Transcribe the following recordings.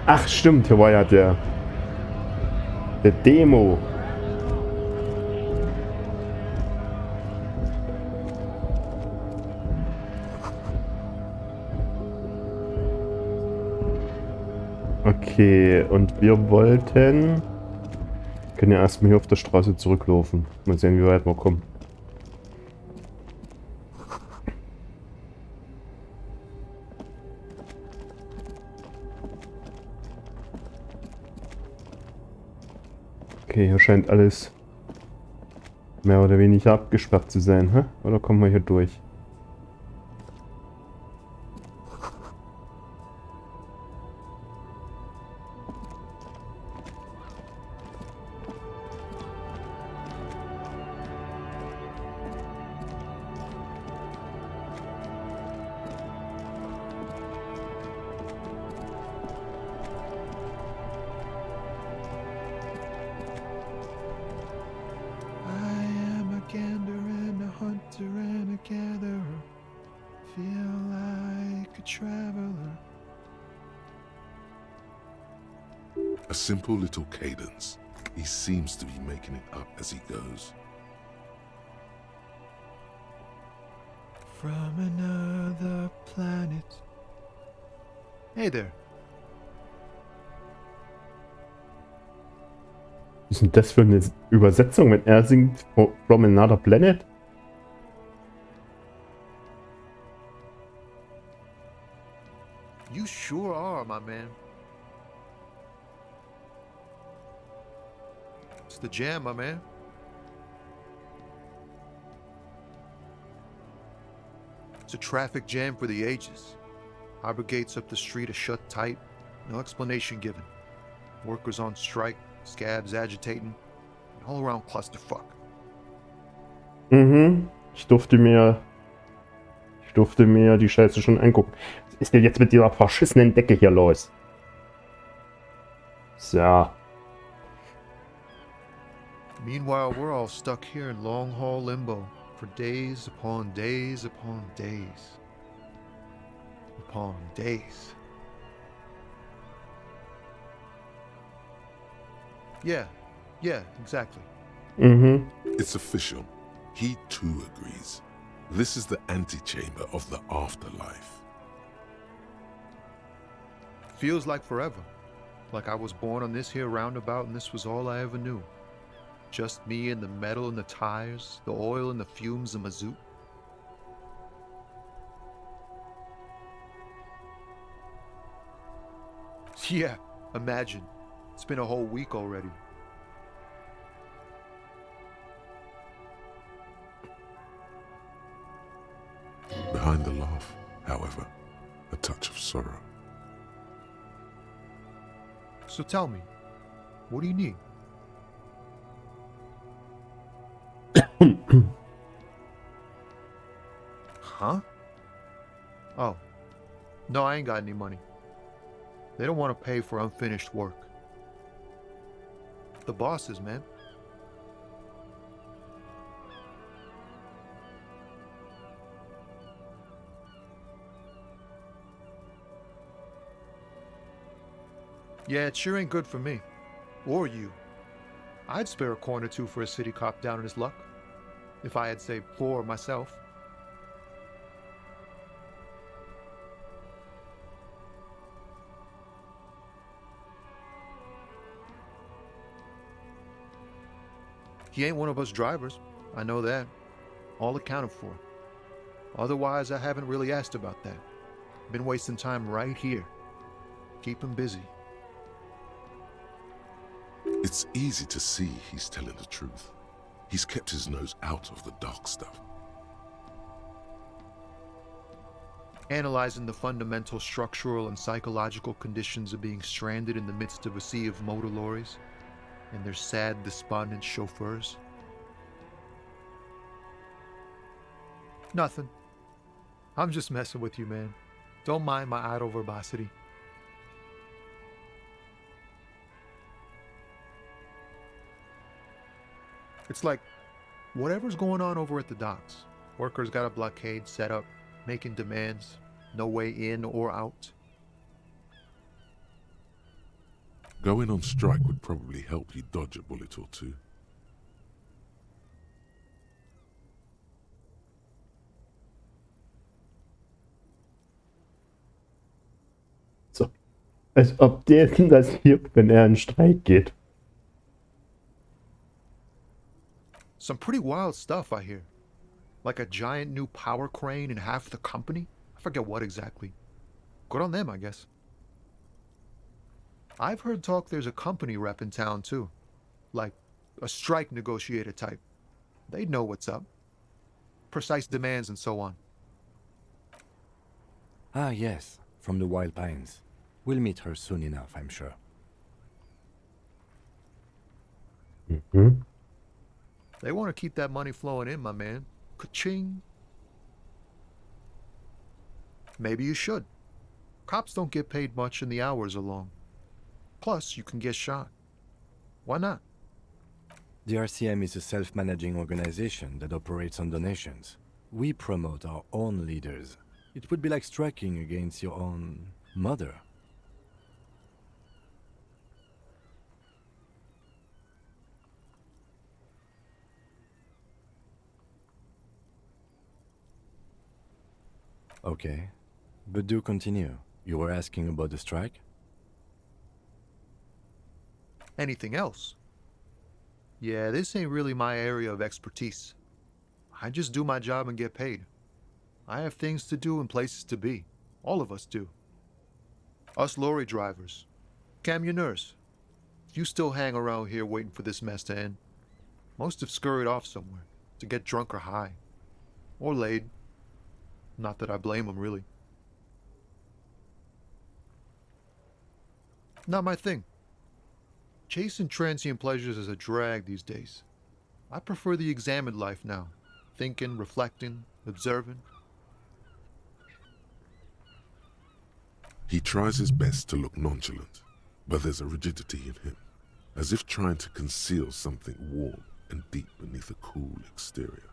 Ach stimmt, hier war ja der Demo. Okay, und wir wollten... Können ja erstmal hier auf der Straße zurücklaufen. Mal sehen, wie weit wir kommen. Okay, hier scheint alles mehr oder weniger abgesperrt zu sein, hä? Oder kommen wir hier durch? A simple little cadence. He seems to be making it up as he goes. From another planet. Hey there. Was ist denn das für eine Übersetzung, wenn er singt From Another Planet? You sure are, my man. It's the jam, my man. It's a traffic jam for the ages. Harbor gates up the street are shut tight. No explanation given. Workers on strike, scabs agitating. An all-around clusterfuck. Mhm. Ich durfte mir die Scheiße schon angucken. Was ist denn jetzt mit dieser verschissenen Decke hier los? So. Meanwhile, we're all stuck here in long-haul limbo for days upon days upon days. Upon days. Yeah, exactly. Mhm. It's official. He too agrees. This is the antechamber of the afterlife. Feels like forever. Like I was born on this here roundabout and this was all I ever knew. Just me and the metal and the tires, the oil and the fumes of mazout. Yeah, imagine. It's been a whole week already. Behind the laugh, however, a touch of sorrow. So tell me, what do you need? Huh? Oh. No, I ain't got any money. They don't want to pay for unfinished work. The bosses, man. Yeah, it sure ain't good for me. Or you. I'd spare a coin or two for a city cop down in his luck. If I had saved 4 myself. He ain't one of us drivers. I know that. All accounted for. Otherwise, I haven't really asked about that. Been wasting time right here. Keep him busy. It's easy to see he's telling the truth. He's kept his nose out of the dark stuff. Analyzing the fundamental structural and psychological conditions of being stranded in the midst of a sea of motor lorries and their sad, despondent chauffeurs. Nothing. I'm just messing with you, man. Don't mind my idle verbosity. It's like, whatever's going on over at the docks. Workers got a blockade set up, making demands, no way in or out. Going on strike would probably help you dodge a bullet or two. So, als ob der das hilft, wenn er in Streik geht. Some pretty wild stuff, I hear. Like a giant new power crane in half the company? I forget what exactly. Good on them, I guess. I've heard talk there's a company rep in town, too. Like a strike negotiator type. They'd know what's up. Precise demands and so on. Ah, yes, from the Wild Pines. We'll meet her soon enough, I'm sure. Mhm. They want to keep that money flowing in, my man. Ka-ching. Maybe you should. Cops don't get paid much and the hours are long. Plus, you can get shot. Why not? The RCM is a self-managing organization that operates on donations. We promote our own leaders. It would be like striking against your own mother. Okay, but do continue. You were asking about the strike? Anything else? Yeah, this ain't really my area of expertise. I just do my job and get paid. I have things to do and places to be. All of us do. Us lorry drivers. Camionneurs. You still hang around here waiting for this mess to end. Most have scurried off somewhere to get drunk or high. Or laid. Not that I blame them, really. Not my thing. Chasing transient pleasures is a drag these days. I prefer the examined life now. Thinking, reflecting, observing. He tries his best to look nonchalant, but there's a rigidity in him, as if trying to conceal something warm and deep beneath a cool exterior.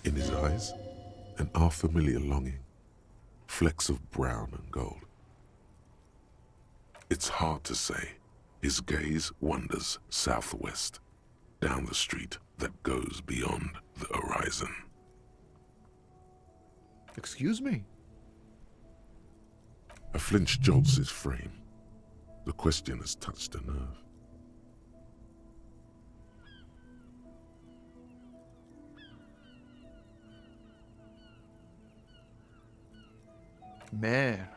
In his eyes, an unfamiliar longing, flecks of brown and gold. It's hard to say. His gaze wanders southwest, down the street that goes beyond the horizon. Excuse me? A flinch jolts his frame. The question has touched a nerve. Man,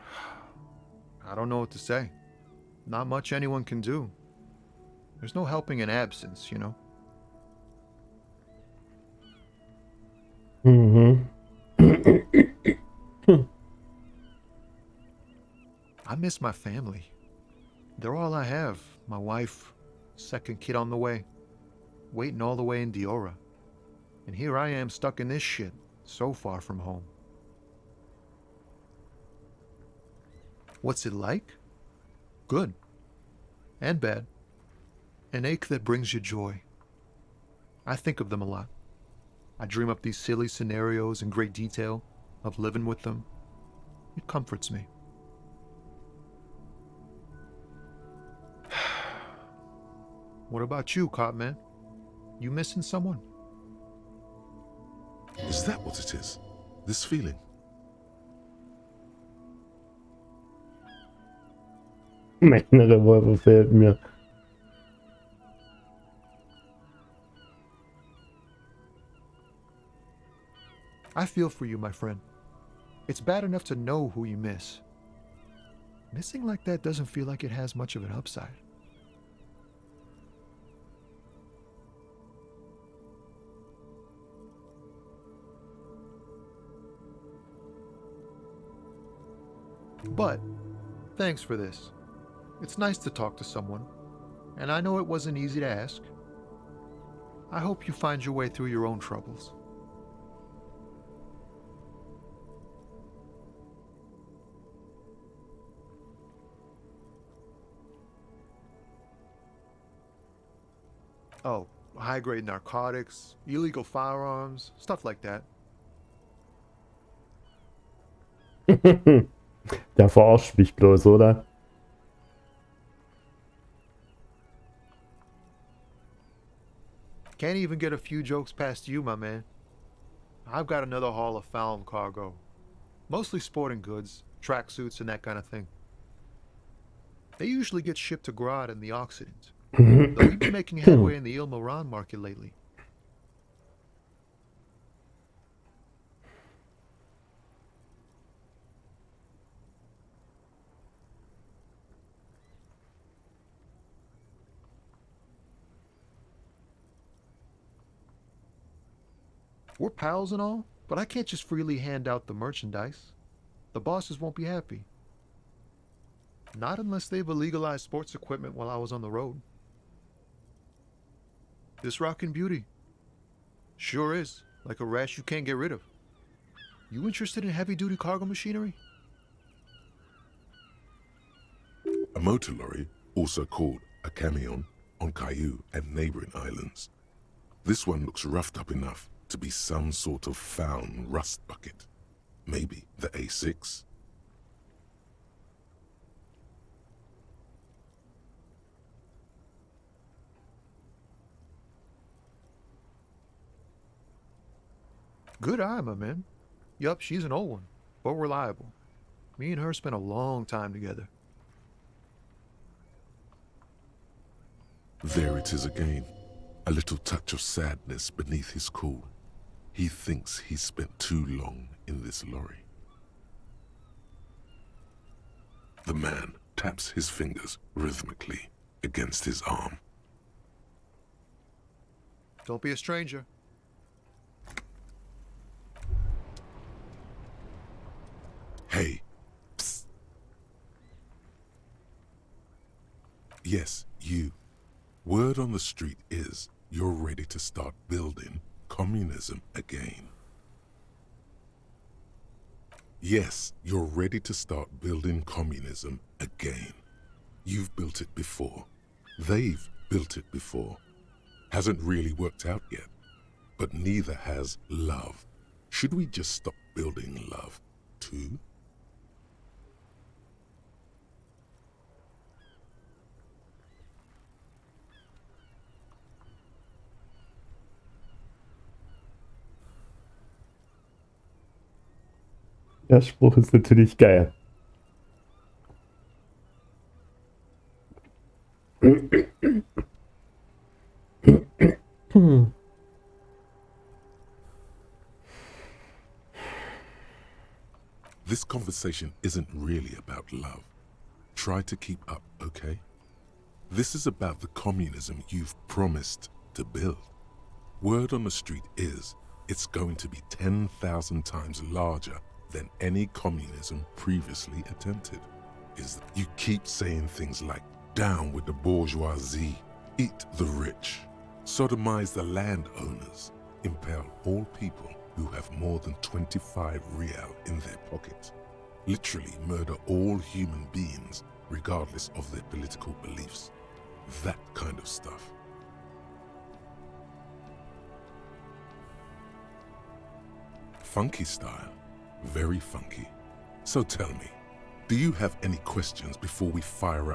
I don't know what to say. Not much anyone can do. There's no helping in absence, you know? Mhm. I miss my family. They're all I have. My wife, second kid on the way, waiting all the way in Diora. And here I am stuck in this shit, so far from home. What's it like? Good. And bad. An ache that brings you joy. I think of them a lot. I dream up these silly scenarios in great detail of living with them. It comforts me. What about you, cop man? You missing someone? Is that what it is? This feeling? Meine Revolver fehlt mir. I feel for you, my friend. It's bad enough to know who you miss. Missing like that doesn't feel like it has much of an upside. But, thanks for this. It's nice to talk to someone, and I know it wasn't easy to ask. I hope you find your way through your own troubles. Oh, high-grade narcotics, illegal firearms, stuff like that. Der verarscht mich bloß, oder? Can't even get a few jokes past you, my man. I've got another haul of found cargo. Mostly sporting goods, tracksuits, and that kind of thing. They usually get shipped to Grodd in the Occident, though we've been making headway in the Il Moran market lately. We're pals and all, but I can't just freely hand out the merchandise. The bosses won't be happy. Not unless they've illegalized sports equipment while I was on the road. This rockin' beauty. Sure is, like a rash you can't get rid of. You interested in heavy-duty cargo machinery? A motor lorry, also called a camion, on Caillou and neighboring islands. This one looks roughed up enough to be some sort of found rust bucket. Maybe the A6? Good eye, my man. Yup, she's an old one, but reliable. Me and her spent a long time together. There it is again. A little touch of sadness beneath his cool. He thinks he's spent too long in this lorry. The man taps his fingers rhythmically against his arm. Don't be a stranger. Hey, psst. Yes, you. Word on the street is you're ready to start building communism again. Yes, you're ready to start building communism again. You've built it before. They've built it before. Hasn't really worked out yet. But neither has love. Should we just stop building love, too? Der Spruch ist natürlich geil. This conversation isn't really about love. Try to keep up, okay? This is about the communism you've promised to build. Word on the street is it's going to be 10,000 times larger than any communism previously attempted. You keep saying things like, down with the bourgeoisie, eat the rich, sodomize the landowners, impale all people who have more than 25 real in their pockets, literally murder all human beings regardless of their political beliefs. That kind of stuff. Funky style, very funky. So tell me, do you have any questions before we fire up